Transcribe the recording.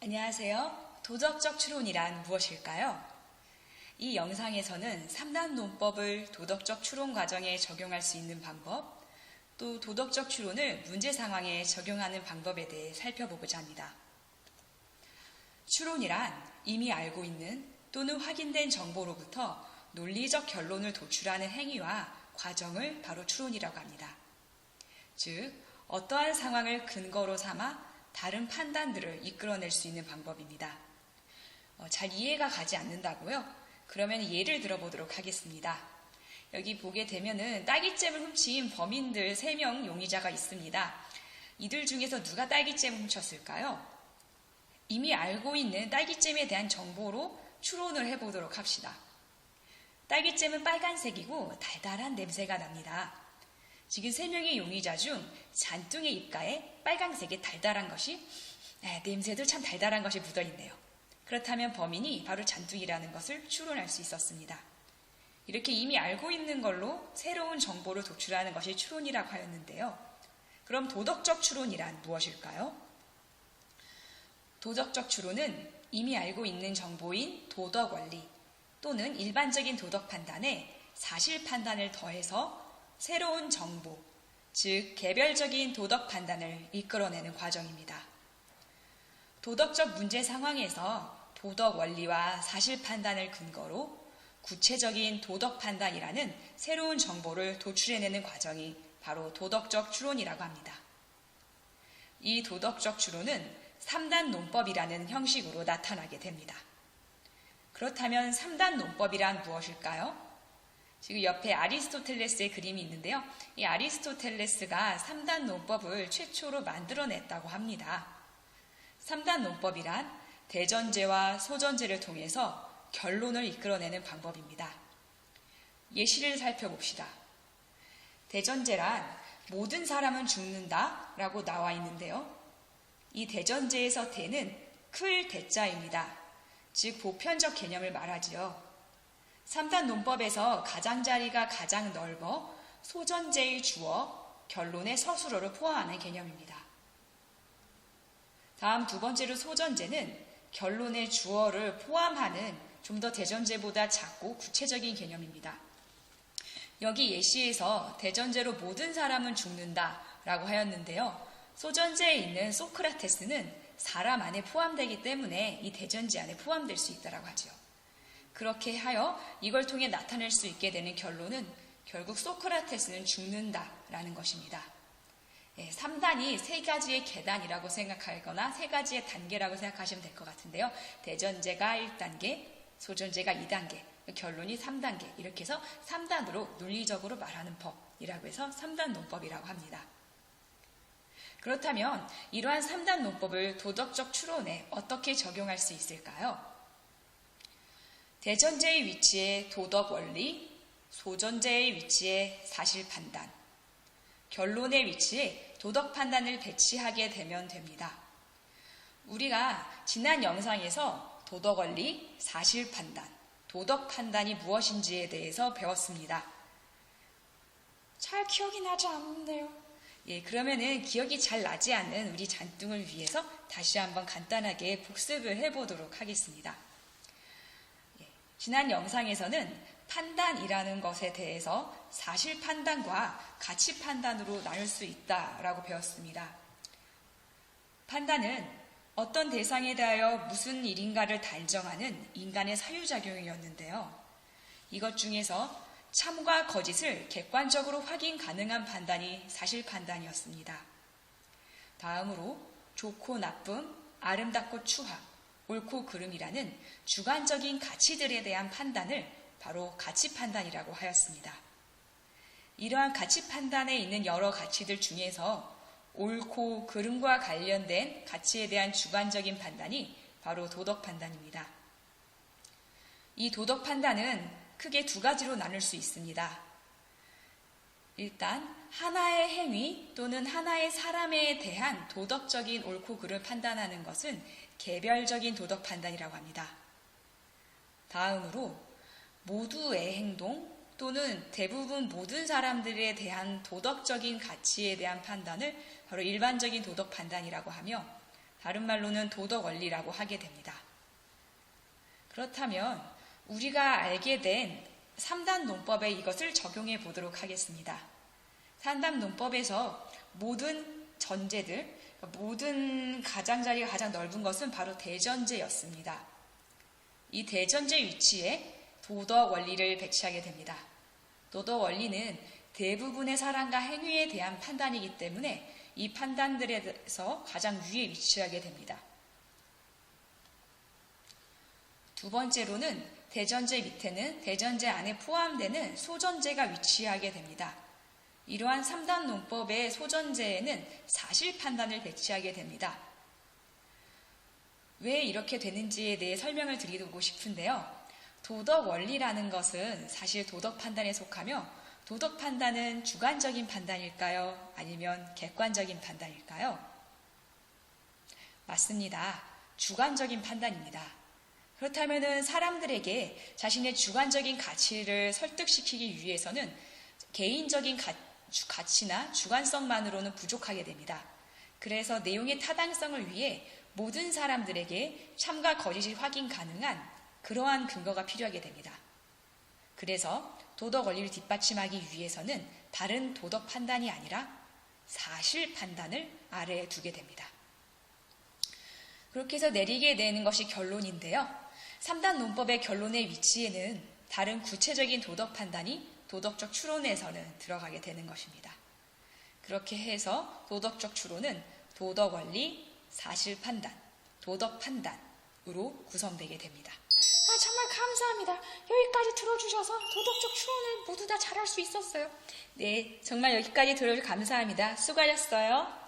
안녕하세요. 도덕적 추론이란 무엇일까요? 이 영상에서는 3단 논법을 도덕적 추론 과정에 적용할 수 있는 방법, 또 도덕적 추론을 문제 상황에 적용하는 방법에 대해 살펴보고자 합니다. 추론이란 이미 알고 있는 또는 확인된 정보로부터 논리적 결론을 도출하는 행위와 과정을 바로 추론이라고 합니다. 즉, 어떠한 상황을 근거로 삼아 다른 판단들을 이끌어낼 수 있는 방법입니다. 잘 이해가 가지 않는다고요? 그러면 예를 들어보도록 하겠습니다. 여기 보게 되면은 딸기잼을 훔친 범인들 3명 용의자가 있습니다. 이들 중에서 누가 딸기잼을 훔쳤을까요? 이미 알고 있는 딸기잼에 대한 정보로 추론을 해보도록 합시다. 딸기잼은 빨간색이고 달달한 냄새가 납니다. 지금 3명의 용의자 중 잔뚱의 입가에 빨간색의 달달한 것이, 냄새도 참 달달한 것이 묻어있네요. 그렇다면 범인이 바로 잔뚱이라는 것을 추론할 수 있었습니다. 이렇게 이미 알고 있는 걸로 새로운 정보를 도출하는 것이 추론이라고 하였는데요. 그럼 도덕적 추론이란 무엇일까요? 도덕적 추론은 이미 알고 있는 정보인 도덕 원리 또는 일반적인 도덕 판단에 사실 판단을 더해서 새로운 정보, 즉 개별적인 도덕 판단을 이끌어내는 과정입니다. 도덕적 문제 상황에서 도덕 원리와 사실 판단을 근거로 구체적인 도덕 판단이라는 새로운 정보를 도출해내는 과정이 바로 도덕적 추론이라고 합니다. 이 도덕적 추론은 3단 논법이라는 형식으로 나타나게 됩니다. 그렇다면 3단 논법이란 무엇일까요? 지금 옆에 아리스토텔레스의 그림이 있는데요. 이 아리스토텔레스가 3단 논법을 최초로 만들어냈다고 합니다. 3단 논법이란 대전제와 소전제를 통해서 결론을 이끌어내는 방법입니다. 예시를 살펴봅시다. 대전제란 모든 사람은 죽는다 라고 나와 있는데요. 이 대전제에서 대는 클 대자입니다. 즉 보편적 개념을 말하지요. 3단 논법에서 가장자리가 가장 넓어 소전제의 주어, 결론의 서술어를 포함하는 개념입니다. 다음 두 번째로 소전제는 결론의 주어를 포함하는 좀 더 대전제보다 작고 구체적인 개념입니다. 여기 예시에서 대전제로 모든 사람은 죽는다 라고 하였는데요. 소전제에 있는 소크라테스는 사람 안에 포함되기 때문에 이 대전제 안에 포함될 수 있다고 하죠. 그렇게 하여 이걸 통해 나타낼 수 있게 되는 결론은 결국 소크라테스는 죽는다라는 것입니다. 3단이 3가지의 계단이라고 생각하거나 3가지의 단계라고 생각하시면 될 것 같은데요. 대전제가 1단계, 소전제가 2단계, 결론이 3단계 이렇게 해서 3단으로 논리적으로 말하는 법이라고 해서 3단 논법이라고 합니다. 그렇다면 이러한 3단 논법을 도덕적 추론에 어떻게 적용할 수 있을까요? 대전제의 위치에 도덕 원리, 소전제의 위치에 사실 판단, 결론의 위치에 도덕 판단을 배치하게 되면 됩니다. 우리가 지난 영상에서 도덕 원리, 사실 판단, 도덕 판단이 무엇인지에 대해서 배웠습니다. 잘 기억이 나지 않는데요. 그러면은 기억이 잘 나지 않는 우리 잔뚱을 위해서 다시 한번 간단하게 복습을 해보도록 하겠습니다. 지난 영상에서는 판단이라는 것에 대해서 사실 판단과 가치 판단으로 나눌 수 있다라고 배웠습니다. 판단은 어떤 대상에 대하여 무슨 일인가를 단정하는 인간의 사유작용이었는데요. 이것 중에서 참과 거짓을 객관적으로 확인 가능한 판단이 사실 판단이었습니다. 다음으로 좋고 나쁨, 아름답고 추악, 옳고 그름이라는 주관적인 가치들에 대한 판단을 바로 가치 판단이라고 하였습니다. 이러한 가치 판단에 있는 여러 가치들 중에서 옳고 그름과 관련된 가치에 대한 주관적인 판단이 바로 도덕 판단입니다. 이 도덕 판단은 크게 2가지로 나눌 수 있습니다. 일단 하나의 행위 또는 하나의 사람에 대한 도덕적인 옳고 그름을 판단하는 것은 개별적인 도덕 판단이라고 합니다. 다음으로 모두의 행동 또는 대부분 모든 사람들에 대한 도덕적인 가치에 대한 판단을 바로 일반적인 도덕 판단이라고 하며, 다른 말로는 도덕 원리라고 하게 됩니다. 그렇다면 우리가 알게 된 3단 논법에 이것을 적용해 보도록 하겠습니다. 3단 논법에서 모든 전제들, 모든 가장자리가 가장 넓은 것은 바로 대전제였습니다. 이 대전제 위치에 도덕 원리를 배치하게 됩니다. 도덕 원리는 대부분의 사람과 행위에 대한 판단이기 때문에 이 판단들에서 가장 위에 위치하게 됩니다. 두 번째로는 대전제 밑에는 대전제 안에 포함되는 소전제가 위치하게 됩니다. 이러한 3단 논법의 소전제에는 사실 판단을 배치하게 됩니다. 왜 이렇게 되는지에 대해 설명을 드리고 싶은데요. 도덕 원리라는 것은 사실 도덕 판단에 속하며 도덕 판단은 주관적인 판단일까요? 아니면 객관적인 판단일까요? 맞습니다. 주관적인 판단입니다. 그렇다면 사람들에게 자신의 주관적인 가치를 설득시키기 위해서는 개인적인 가치나 주관성만으로는 부족하게 됩니다. 그래서 내용의 타당성을 위해 모든 사람들에게 참과 거짓이 확인 가능한 그러한 근거가 필요하게 됩니다. 그래서 도덕 원리를 뒷받침하기 위해서는 다른 도덕 판단이 아니라 사실 판단을 아래에 두게 됩니다. 그렇게 해서 내리게 되는 것이 결론인데요. 3단 논법의 결론의 위치에는 다른 구체적인 도덕 판단이 도덕적 추론에서는 들어가게 되는 것입니다. 그렇게 해서 도덕적 추론은 도덕 원리, 사실 판단, 도덕 판단으로 구성되게 됩니다. 정말 감사합니다. 여기까지 들어주셔서 도덕적 추론을 모두 다 잘할 수 있었어요. 네, 정말 여기까지 들어주셔서 감사합니다. 수고하셨어요.